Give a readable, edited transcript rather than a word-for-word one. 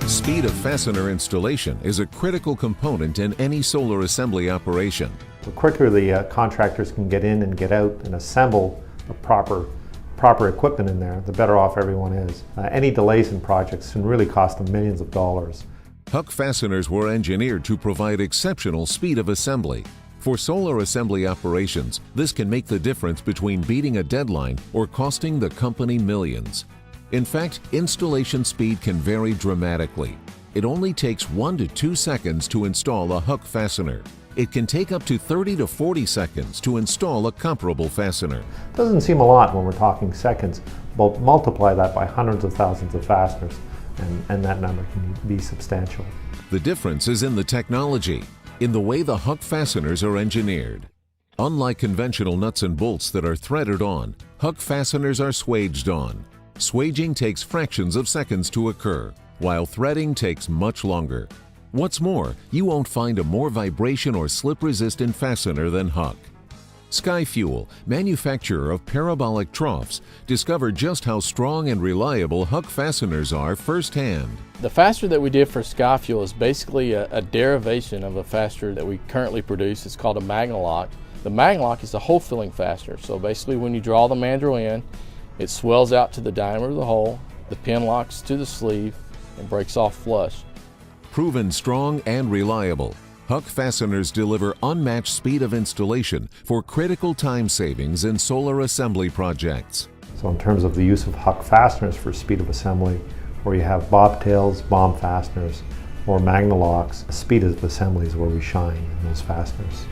Speed of fastener installation is a critical component in any solar assembly operation. The quicker the contractors can get in and get out and assemble the proper equipment in there, the better off everyone is. Any delays in projects can really cost them millions of dollars. HUCK fasteners were engineered to provide exceptional speed of assembly. For solar assembly operations, this can make the difference between beating a deadline or costing the company millions. In fact, installation speed can vary dramatically. It only takes 1 to 2 seconds to install a HUCK fastener. It can take up to 30 to 40 seconds to install a comparable fastener. Doesn't seem a lot when we're talking seconds, but multiply that by hundreds of thousands of fasteners, and that number can be substantial. The difference is in the technology, in the way the HUCK fasteners are engineered. Unlike conventional nuts and bolts that are threaded on, HUCK fasteners are swaged on. Swaging takes fractions of seconds to occur, while threading takes much longer. What's more, you won't find a more vibration or slip-resistant fastener than HUCK. Skyfuel, manufacturer of parabolic troughs, discovered just how strong and reliable HUCK fasteners are firsthand. The fastener that we did for Skyfuel is basically a derivation of a fastener that we currently produce. It's called a Magna Lock. The Magna Lock is a hole filling fastener. So basically when you draw the mandrel in, it swells out to the diameter of the hole, the pin locks to the sleeve, and breaks off flush. Proven strong and reliable, HUCK fasteners deliver unmatched speed of installation for critical time savings in solar assembly projects. So in terms of the use of HUCK fasteners for speed of assembly, where you have bobtails, bomb fasteners, or Magna Locks, speed of assembly is where we shine in those fasteners.